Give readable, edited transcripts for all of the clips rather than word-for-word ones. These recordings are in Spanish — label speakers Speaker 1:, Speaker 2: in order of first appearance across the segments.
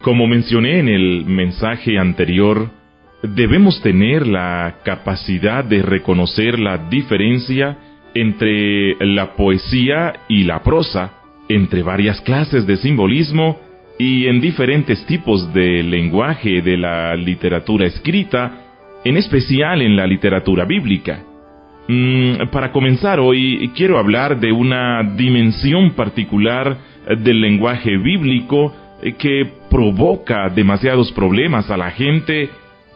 Speaker 1: Como mencioné en el mensaje anterior, debemos tener la capacidad de reconocer la diferencia entre la poesía y la prosa, entre varias clases de simbolismo y en diferentes tipos de lenguaje de la literatura escrita, en especial en la literatura bíblica. Para comenzar hoy, quiero hablar de una dimensión particular del lenguaje bíblico que provoca demasiados problemas a la gente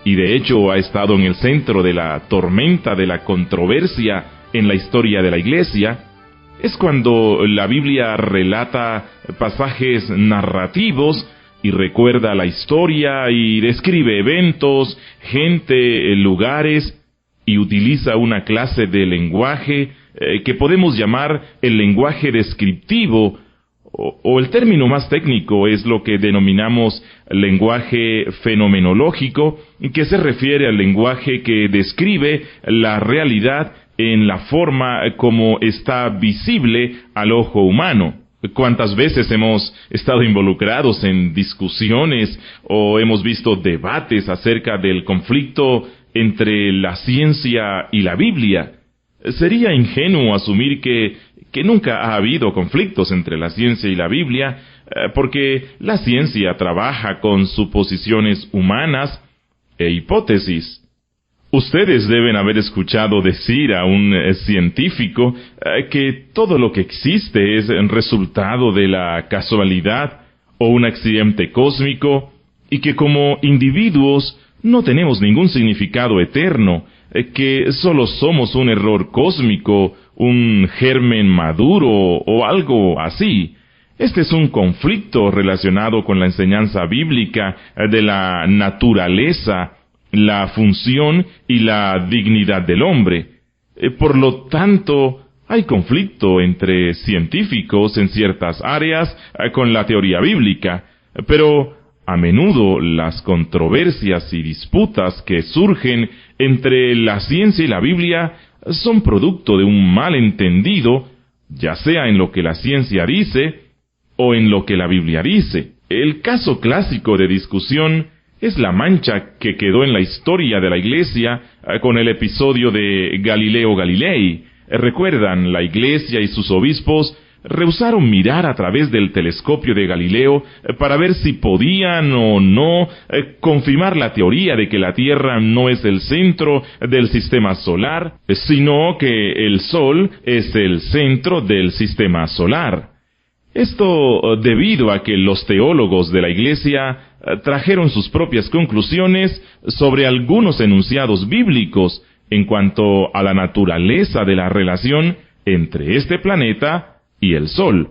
Speaker 1: y de hecho ha estado en el centro de la tormenta de la controversia en la historia de la Iglesia. Es cuando la Biblia relata pasajes narrativos y recuerda la historia y describe eventos, gente, lugares, y utiliza una clase de lenguaje que podemos llamar el lenguaje descriptivo, o el término más técnico es lo que denominamos lenguaje fenomenológico, que se refiere al lenguaje que describe la realidad en la forma como está visible al ojo humano. ¿Cuántas veces hemos estado involucrados en discusiones o hemos visto debates acerca del conflicto entre la ciencia y la Biblia? Sería ingenuo asumir que nunca ha habido conflictos entre la ciencia y la Biblia, porque la ciencia trabaja con suposiciones humanas e hipótesis. Ustedes deben haber escuchado decir a un científico que todo lo que existe es resultado de la casualidad o un accidente cósmico, y que como individuos no tenemos ningún significado eterno, que solo somos un error cósmico, un germen maduro o algo así. Este es un conflicto relacionado con la enseñanza bíblica de la naturaleza, la función y la dignidad del hombre. Por lo tanto, hay conflicto entre científicos en ciertas áreas con la teoría bíblica, pero a menudo las controversias y disputas que surgen entre la ciencia y la Biblia son producto de un malentendido, ya sea en lo que la ciencia dice o en lo que la Biblia dice. El caso clásico de discusión es la mancha que quedó en la historia de la Iglesia con el episodio de Galileo Galilei. Recuerdan, la Iglesia y sus obispos rehusaron mirar a través del telescopio de Galileo para ver si podían o no confirmar la teoría de que la Tierra no es el centro del sistema solar, sino que el Sol es el centro del sistema solar. Esto debido a que los teólogos de la Iglesia trajeron sus propias conclusiones sobre algunos enunciados bíblicos en cuanto a la naturaleza de la relación entre este planeta y el Sol.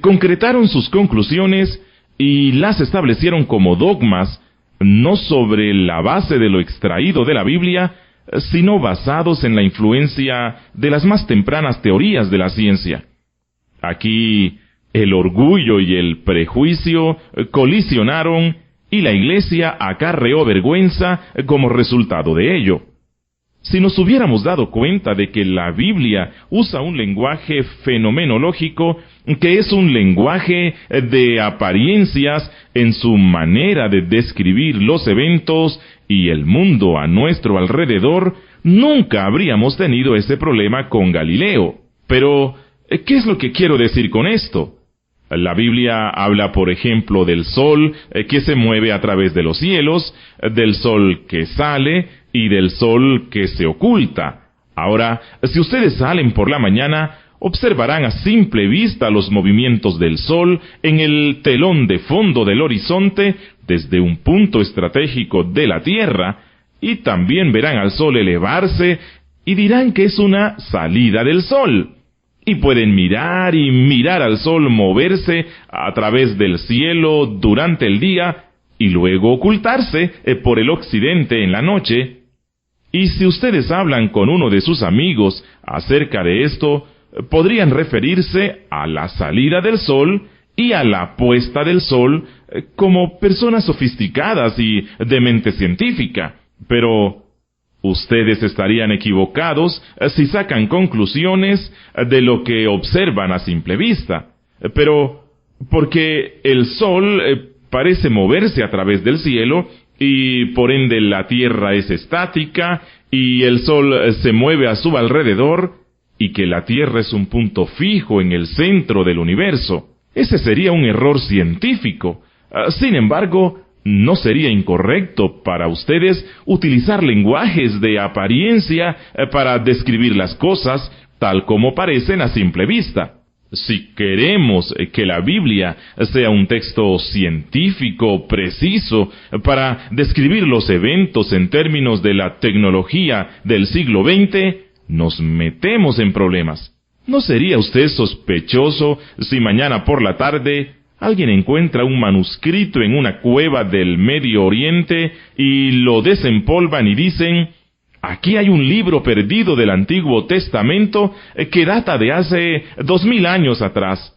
Speaker 1: Concretaron sus conclusiones y las establecieron como dogmas, no sobre la base de lo extraído de la Biblia, sino basados en la influencia de las más tempranas teorías de la ciencia. Aquí el orgullo y el prejuicio colisionaron y la Iglesia acarreó vergüenza como resultado de ello. Si nos hubiéramos dado cuenta de que la Biblia usa un lenguaje fenomenológico, que es un lenguaje de apariencias en su manera de describir los eventos y el mundo a nuestro alrededor, nunca habríamos tenido ese problema con Galileo. Pero, ¿qué es lo que quiero decir con esto? La Biblia habla, por ejemplo, del sol que se mueve a través de los cielos, del sol que sale y del sol que se oculta. Ahora, si ustedes salen por la mañana, observarán a simple vista los movimientos del sol en el telón de fondo del horizonte desde un punto estratégico de la Tierra, y también verán al sol elevarse y dirán que es una salida del sol. Y pueden mirar y mirar al sol moverse a través del cielo durante el día y luego ocultarse por el occidente en la noche. Y si ustedes hablan con uno de sus amigos acerca de esto, podrían referirse a la salida del sol y a la puesta del sol como personas sofisticadas y de mente científica. Pero ustedes estarían equivocados si sacan conclusiones de lo que observan a simple vista. Pero porque el sol parece moverse a través del cielo, y por ende la Tierra es estática, y el Sol se mueve a su alrededor, y que la Tierra es un punto fijo en el centro del universo. Ese sería un error científico. Sin embargo, no sería incorrecto para ustedes utilizar lenguajes de apariencia para describir las cosas tal como parecen a simple vista. Si queremos que la Biblia sea un texto científico preciso para describir los eventos en términos de la tecnología del siglo XX, nos metemos en problemas. ¿No sería usted sospechoso si mañana por la tarde alguien encuentra un manuscrito en una cueva del Medio Oriente y lo desempolvan y dicen: aquí hay un libro perdido del Antiguo Testamento que data de hace 2000 años atrás?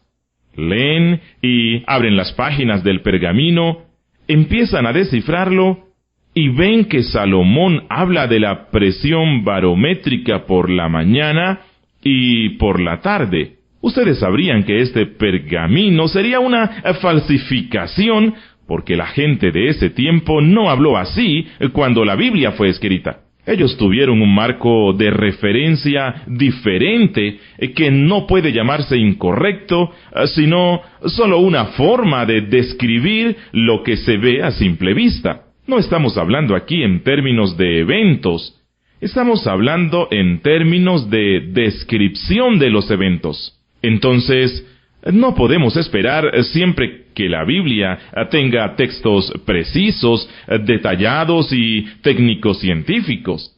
Speaker 1: Leen y abren las páginas del pergamino, empiezan a descifrarlo y ven que Salomón habla de la presión barométrica por la mañana y por la tarde. Ustedes sabrían que este pergamino sería una falsificación, porque la gente de ese tiempo no habló así cuando la Biblia fue escrita. Ellos tuvieron un marco de referencia diferente que no puede llamarse incorrecto, sino solo una forma de describir lo que se ve a simple vista. No estamos hablando aquí en términos de eventos, estamos hablando en términos de descripción de los eventos. Entonces, no podemos esperar siempre que la Biblia tenga textos precisos, detallados y técnicos científicos.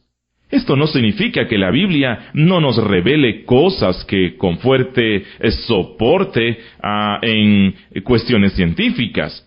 Speaker 1: Esto no significa que la Biblia no nos revele cosas que con fuerte soporte en cuestiones científicas.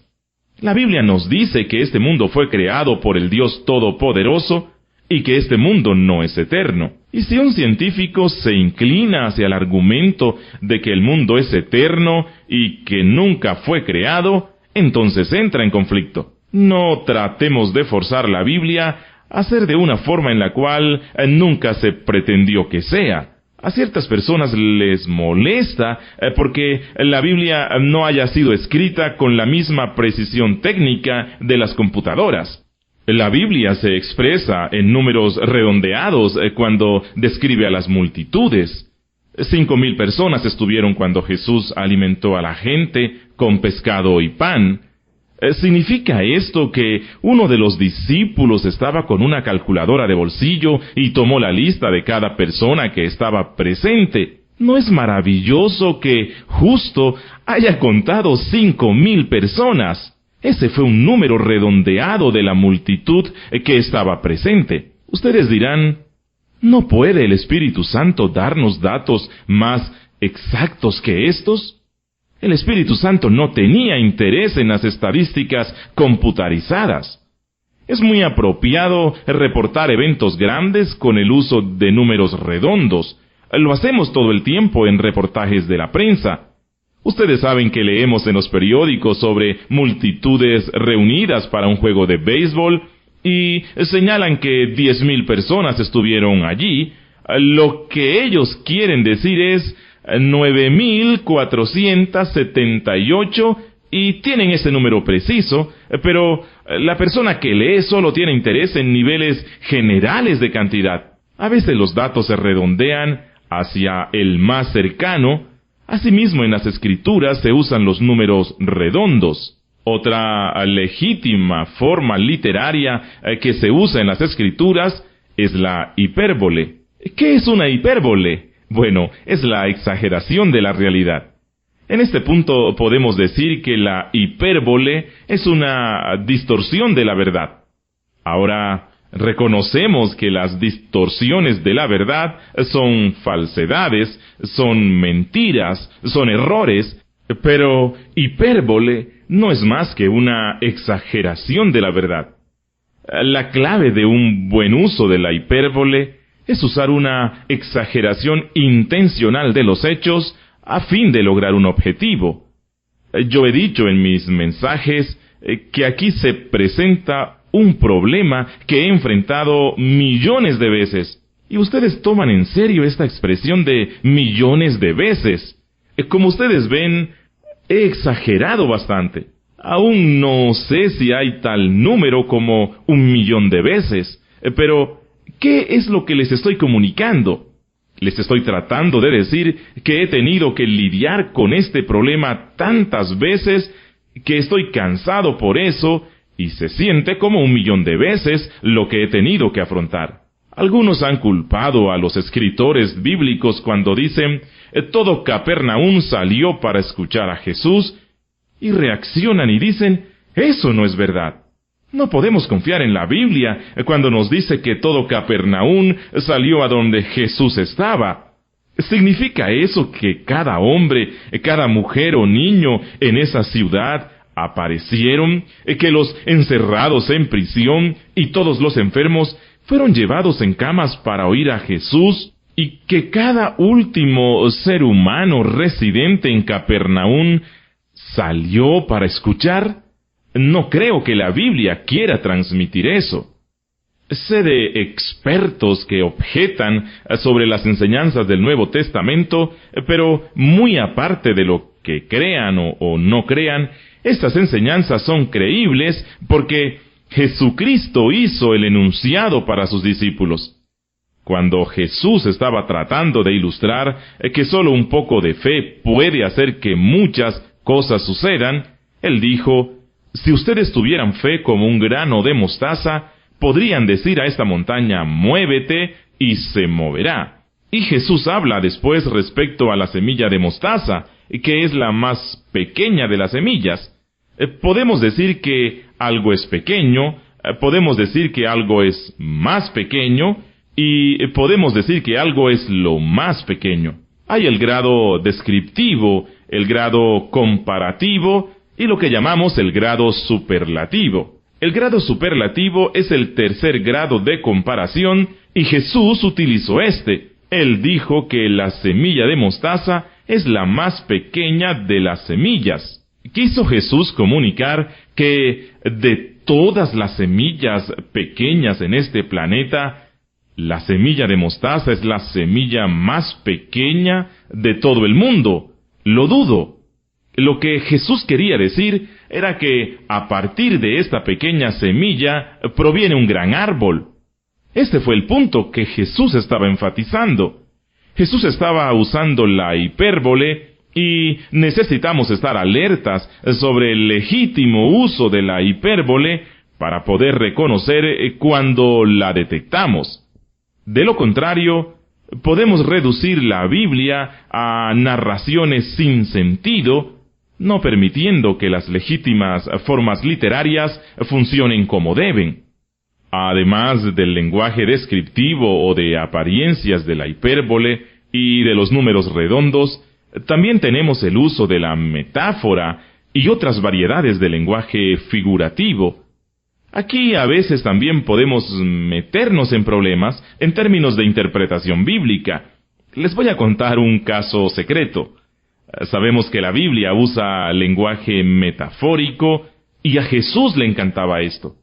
Speaker 1: La Biblia nos dice que este mundo fue creado por el Dios Todopoderoso y que este mundo no es eterno. Y si un científico se inclina hacia el argumento de que el mundo es eterno y que nunca fue creado, entonces entra en conflicto. No tratemos de forzar la Biblia a ser de una forma en la cual nunca se pretendió que sea. A ciertas personas les molesta porque la Biblia no haya sido escrita con la misma precisión técnica de las computadoras. La Biblia se expresa en números redondeados cuando describe a las multitudes. 5,000 personas estuvieron cuando Jesús alimentó a la gente con pescado y pan. ¿Significa esto que uno de los discípulos estaba con una calculadora de bolsillo y tomó la lista de cada persona que estaba presente? ¿No es maravilloso que justo haya contado 5,000 personas? Ese fue un número redondeado de la multitud que estaba presente. Ustedes dirán: ¿no puede el Espíritu Santo darnos datos más exactos que estos? El Espíritu Santo no tenía interés en las estadísticas computarizadas. Es muy apropiado reportar eventos grandes con el uso de números redondos. Lo hacemos todo el tiempo en reportajes de la prensa. Ustedes saben que leemos en los periódicos sobre multitudes reunidas para un juego de béisbol y señalan que 10,000 personas estuvieron allí. Lo que ellos quieren decir es 9,478 y tienen ese número preciso, pero la persona que lee solo tiene interés en niveles generales de cantidad. A veces los datos se redondean hacia el más cercano. Asimismo, en las Escrituras se usan los números redondos. Otra legítima forma literaria que se usa en las Escrituras es la hipérbole. ¿Qué es una hipérbole? Bueno, es la exageración de la realidad. En este punto podemos decir que la hipérbole es una distorsión de la verdad. Ahora, reconocemos que las distorsiones de la verdad son falsedades, son mentiras, son errores, pero hipérbole no es más que una exageración de la verdad. La clave de un buen uso de la hipérbole es usar una exageración intencional de los hechos a fin de lograr un objetivo. Yo he dicho en mis mensajes que aquí se presenta un problema que he enfrentado millones de veces. Y ustedes toman en serio esta expresión de millones de veces. Como ustedes ven, he exagerado bastante. Aún no sé si hay tal número como 1,000,000 de veces, pero ¿qué es lo que les estoy comunicando? Les estoy tratando de decir que he tenido que lidiar con este problema tantas veces que estoy cansado por eso y se siente como 1,000,000 de veces lo que he tenido que afrontar. Algunos han culpado a los escritores bíblicos cuando dicen todo Capernaum salió para escuchar a Jesús y reaccionan y dicen eso no es verdad. No podemos confiar en la Biblia cuando nos dice que todo Capernaum salió a donde Jesús estaba. ¿Significa eso que cada hombre, cada mujer o niño en esa ciudad aparecieron, que los encerrados en prisión y todos los enfermos fueron llevados en camas para oír a Jesús, y que cada último ser humano residente en Capernaum salió para escuchar? No creo que la Biblia quiera transmitir eso. Sé de expertos que objetan sobre las enseñanzas del Nuevo Testamento, pero muy aparte de lo que crean o no crean, estas enseñanzas son creíbles porque Jesucristo hizo el enunciado para sus discípulos. Cuando Jesús estaba tratando de ilustrar que solo un poco de fe puede hacer que muchas cosas sucedan, Él dijo, si ustedes tuvieran fe como un grano de mostaza, podrían decir a esta montaña, muévete, y se moverá. Y Jesús habla después respecto a la semilla de mostaza, que es la más pequeña de las semillas. Podemos decir que algo es pequeño, podemos decir que algo es más pequeño, y podemos decir que algo es lo más pequeño. Hay el grado descriptivo, el grado comparativo, y lo que llamamos el grado superlativo. El grado superlativo es el tercer grado de comparación, y Jesús utilizó este. Él dijo que la semilla de mostaza es la más pequeña de las semillas. Quiso Jesús comunicar que de todas las semillas pequeñas en este planeta, la semilla de mostaza es la semilla más pequeña de todo el mundo. Lo dudo. Lo que Jesús quería decir era que a partir de esta pequeña semilla proviene un gran árbol. Este fue el punto que Jesús estaba enfatizando. Jesús estaba usando la hipérbole y necesitamos estar alertas sobre el legítimo uso de la hipérbole para poder reconocer cuando la detectamos. De lo contrario, podemos reducir la Biblia a narraciones sin sentido, no permitiendo que las legítimas formas literarias funcionen como deben. Además del lenguaje descriptivo o de apariencias de la hipérbole y de los números redondos, también tenemos el uso de la metáfora y otras variedades de lenguaje figurativo. Aquí a veces también podemos meternos en problemas en términos de interpretación bíblica. Les voy a contar un caso secreto. Sabemos que la Biblia usa lenguaje metafórico y a Jesús le encantaba esto.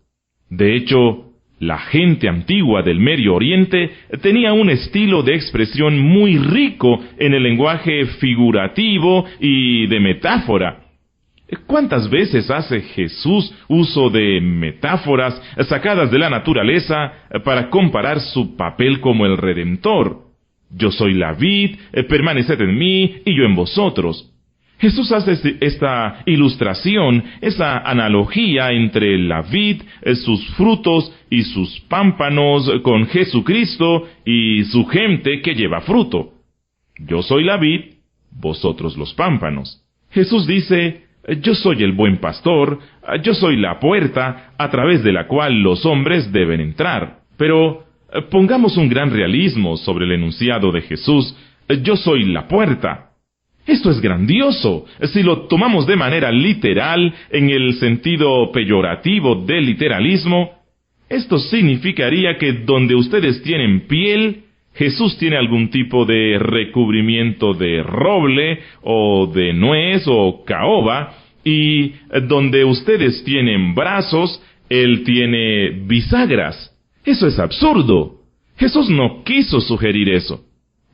Speaker 1: De hecho, la gente antigua del Medio Oriente tenía un estilo de expresión muy rico en el lenguaje figurativo y de metáfora. ¿Cuántas veces hace Jesús uso de metáforas sacadas de la naturaleza para comparar su papel como el Redentor? Yo soy la vid, permaneced en mí y yo en vosotros. Jesús hace esta ilustración, esa analogía entre la vid, sus frutos y sus pámpanos con Jesucristo y su gente que lleva fruto. Yo soy la vid, vosotros los pámpanos. Jesús dice, yo soy el buen pastor, yo soy la puerta a través de la cual los hombres deben entrar. Pero pongamos un gran realismo sobre el enunciado de Jesús, yo soy la puerta. Esto es grandioso. Si lo tomamos de manera literal, en el sentido peyorativo del literalismo, esto significaría que donde ustedes tienen piel, Jesús tiene algún tipo de recubrimiento de roble, o de nuez, o caoba, y donde ustedes tienen brazos, Él tiene bisagras. Eso es absurdo. Jesús no quiso sugerir eso.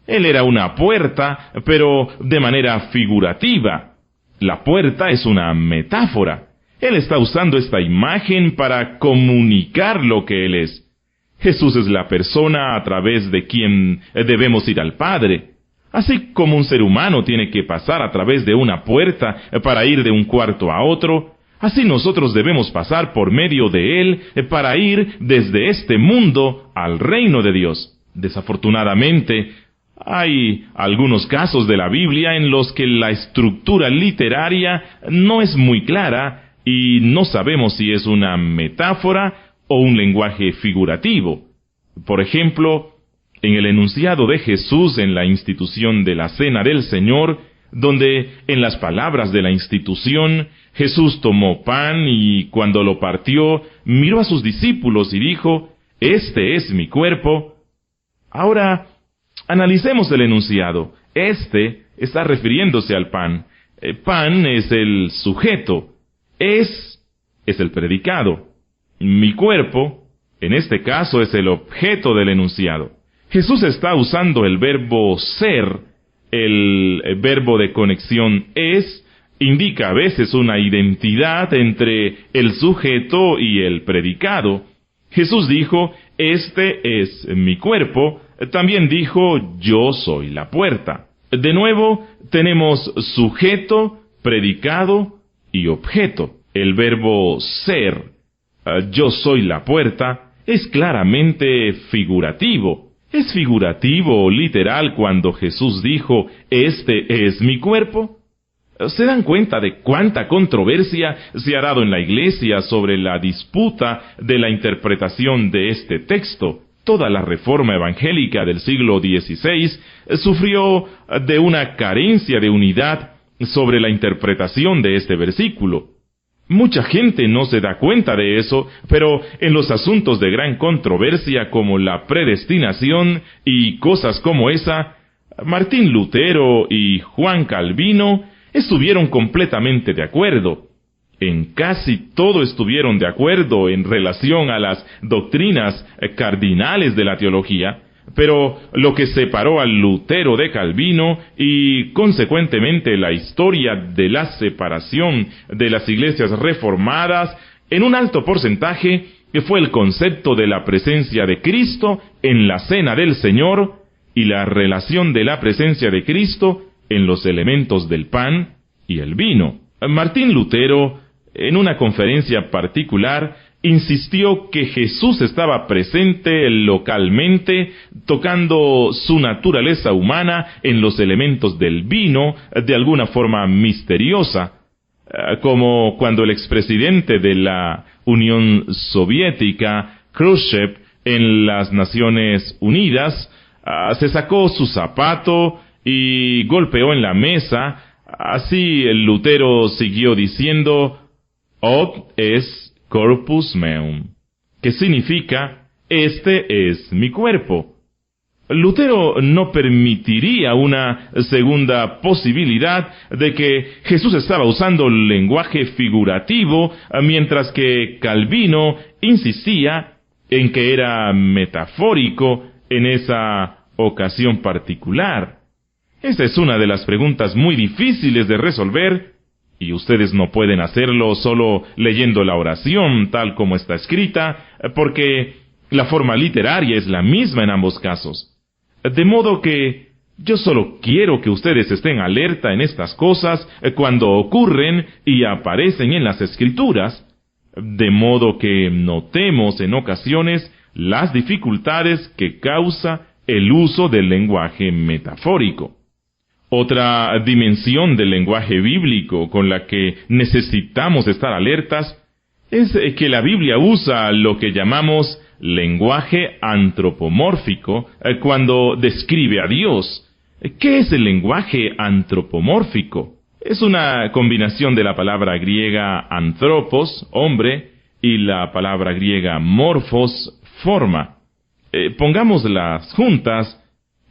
Speaker 1: Él era una puerta, pero de manera figurativa. La puerta es una metáfora. Él está usando esta imagen para comunicar lo que Él es. Jesús es la persona a través de quien debemos ir al Padre. Así como un ser humano tiene que pasar a través de una puerta para ir de un cuarto a otro, así nosotros debemos pasar por medio de Él para ir desde este mundo al reino de Dios. Desafortunadamente, hay algunos casos de la Biblia en los que la estructura literaria no es muy clara y no sabemos si es una metáfora o un lenguaje figurativo. Por ejemplo, en el enunciado de Jesús en la institución de la Cena del Señor, donde en las palabras de la institución, Jesús tomó pan y cuando lo partió, miró a sus discípulos y dijo, «Este es mi cuerpo». Ahora, analicemos el enunciado. Este está refiriéndose al pan. Pan es el sujeto. Es el predicado. Mi cuerpo, en este caso, es el objeto del enunciado. Jesús está usando el verbo ser. El verbo de conexión es, indica a veces una identidad entre el sujeto y el predicado. Jesús dijo, «Este es mi cuerpo». También dijo, «Yo soy la puerta». De nuevo, tenemos sujeto, predicado y objeto. El verbo ser, «Yo soy la puerta», es claramente figurativo. ¿Es figurativo o literal cuando Jesús dijo, «Este es mi cuerpo»? ¿Se dan cuenta de cuánta controversia se ha dado en la Iglesia sobre la disputa de la interpretación de este texto? Toda la reforma evangélica del siglo XVI sufrió de una carencia de unidad sobre la interpretación de este versículo. Mucha gente no se da cuenta de eso, pero en los asuntos de gran controversia como la predestinación y cosas como esa, Martín Lutero y Juan Calvino estuvieron completamente de acuerdo. En casi todo estuvieron de acuerdo en relación a las doctrinas cardinales de la teología, pero lo que separó a Lutero de Calvino y, consecuentemente, la historia de la separación de las iglesias reformadas, en un alto porcentaje, fue el concepto de la presencia de Cristo en la Cena del Señor y la relación de la presencia de Cristo en los elementos del pan y el vino. Martín Lutero, en una conferencia particular, insistió que Jesús estaba presente localmente, tocando su naturaleza humana en los elementos del vino de alguna forma misteriosa, como cuando el expresidente de la Unión Soviética, Khrushchev, en las Naciones Unidas, se sacó su zapato y golpeó en la mesa. Así el Lutero siguió diciendo, «Hoc est corpus meum», que significa, «Este es mi cuerpo». Lutero no permitiría una segunda posibilidad de que Jesús estaba usando lenguaje figurativo, mientras que Calvino insistía en que era metafórico en esa ocasión particular. Esa es una de las preguntas muy difíciles de resolver, y ustedes no pueden hacerlo solo leyendo la oración tal como está escrita, porque la forma literaria es la misma en ambos casos. De modo que yo solo quiero que ustedes estén alerta en estas cosas cuando ocurren y aparecen en las Escrituras, de modo que notemos en ocasiones las dificultades que causa el uso del lenguaje metafórico. Otra dimensión del lenguaje bíblico con la que necesitamos estar alertas es que la Biblia usa lo que llamamos lenguaje antropomórfico cuando describe a Dios. ¿Qué es el lenguaje antropomórfico? Es una combinación de la palabra griega anthropos, hombre, y la palabra griega morphos, forma. Pongámoslas juntas.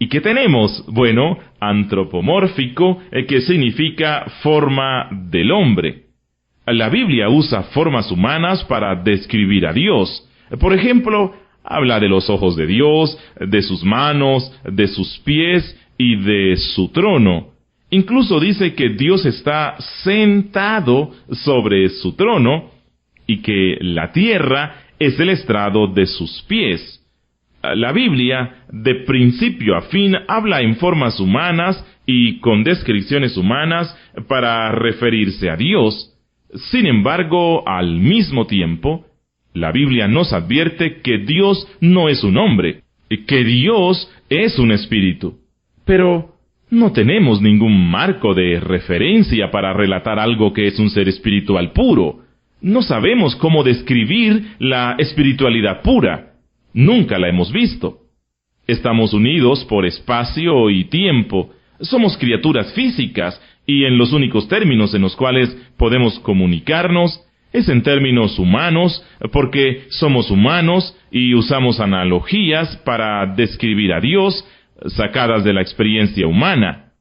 Speaker 1: ¿Y qué tenemos? Bueno, antropomórfico, que significa forma del hombre. La Biblia usa formas humanas para describir a Dios. Por ejemplo, habla de los ojos de Dios, de sus manos, de sus pies y de su trono. Incluso dice que Dios está sentado sobre su trono y que la tierra es el estrado de sus pies. La Biblia, de principio a fin, habla en formas humanas y con descripciones humanas para referirse a Dios. Sin embargo, al mismo tiempo, la Biblia nos advierte que Dios no es un hombre, que Dios es un espíritu. Pero no tenemos ningún marco de referencia para relatar algo que es un ser espiritual puro. No sabemos cómo describir la espiritualidad pura. Nunca la hemos visto. Estamos unidos por espacio y tiempo. Somos criaturas físicas y en los únicos términos en los cuales podemos comunicarnos es en términos humanos, porque somos humanos y usamos analogías para describir a Dios sacadas de la experiencia humana.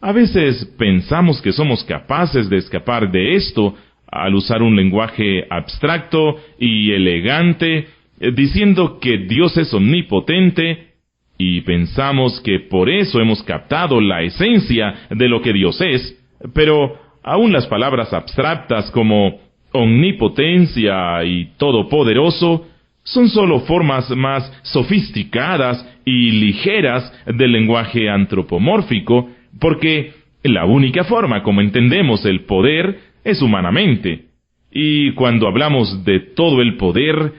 Speaker 1: A veces pensamos que somos capaces de escapar de esto al usar un lenguaje abstracto y elegante, diciendo que Dios es omnipotente, y pensamos que por eso hemos captado la esencia de lo que Dios es, pero aún las palabras abstractas como omnipotencia y todopoderoso son solo formas más sofisticadas y ligeras del lenguaje antropomórfico, porque la única forma como entendemos el poder es humanamente. Y cuando hablamos de todo el poder,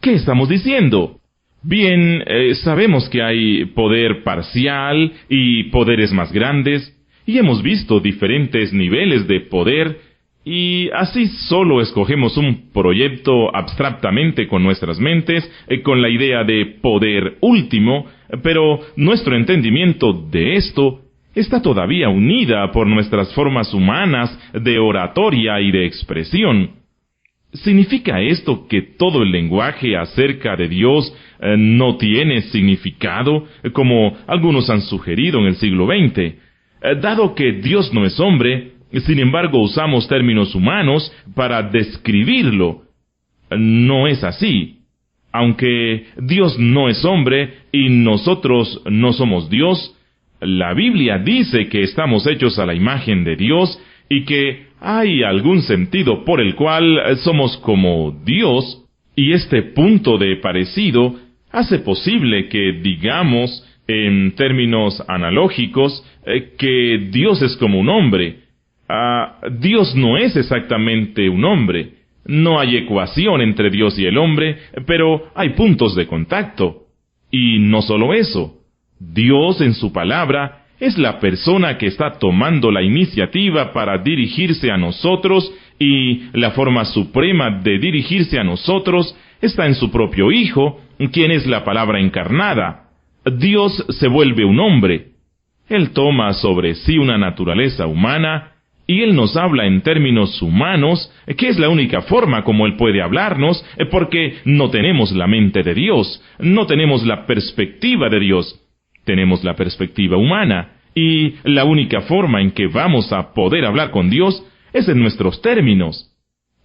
Speaker 1: ¿qué estamos diciendo? Bien, sabemos que hay poder parcial y poderes más grandes, y hemos visto diferentes niveles de poder, y así solo escogemos un proyecto abstractamente con nuestras mentes, con la idea de poder último, pero nuestro entendimiento de esto está todavía unida por nuestras formas humanas de oratoria y de expresión. ¿Significa esto que todo el lenguaje acerca de Dios no tiene significado, como algunos han sugerido en el siglo XX? Dado que Dios no es hombre, sin embargo usamos términos humanos para describirlo. No es así. Aunque Dios no es hombre y nosotros no somos Dios, la Biblia dice que estamos hechos a la imagen de Dios y que hay algún sentido por el cual somos como Dios, y este punto de parecido hace posible que digamos, en términos analógicos, que Dios es como un hombre. Dios no es exactamente un hombre. No hay ecuación entre Dios y el hombre, pero hay puntos de contacto. Y no solo eso. Dios en su palabra es la persona que está tomando la iniciativa para dirigirse a nosotros, y la forma suprema de dirigirse a nosotros está en su propio Hijo, quien es la palabra encarnada. Dios se vuelve un hombre. Él toma sobre sí una naturaleza humana, y Él nos habla en términos humanos, que es la única forma como Él puede hablarnos, porque no tenemos la mente de Dios, no tenemos la perspectiva de Dios. Tenemos la perspectiva humana, y la única forma en que vamos a poder hablar con Dios es en nuestros términos.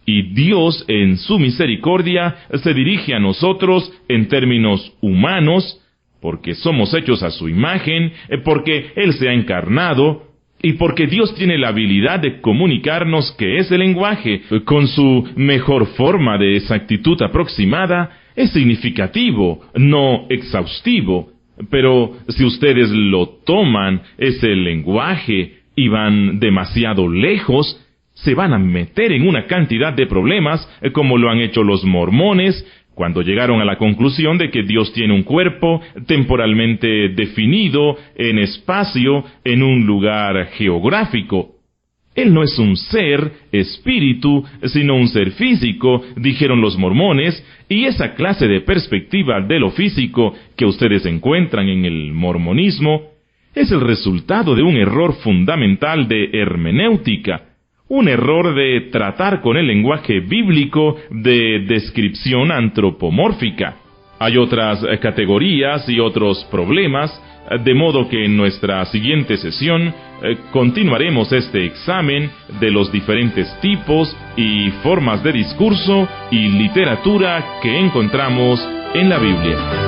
Speaker 1: Y Dios, en su misericordia, se dirige a nosotros en términos humanos, porque somos hechos a su imagen, porque Él se ha encarnado, y porque Dios tiene la habilidad de comunicarnos, que es el lenguaje, con su mejor forma de exactitud aproximada, es significativo, no exhaustivo. Pero si ustedes lo toman, ese lenguaje, y van demasiado lejos, se van a meter en una cantidad de problemas, como lo han hecho los mormones, cuando llegaron a la conclusión de que Dios tiene un cuerpo temporalmente definido, en espacio, en un lugar geográfico. Él no es un ser, espíritu, sino un ser físico, dijeron los mormones, y esa clase de perspectiva de lo físico que ustedes encuentran en el mormonismo es el resultado de un error fundamental de hermenéutica, un error de tratar con el lenguaje bíblico de descripción antropomórfica. Hay otras categorías y otros problemas, de modo que en nuestra siguiente sesión continuaremos este examen de los diferentes tipos y formas de discurso y literatura que encontramos en la Biblia.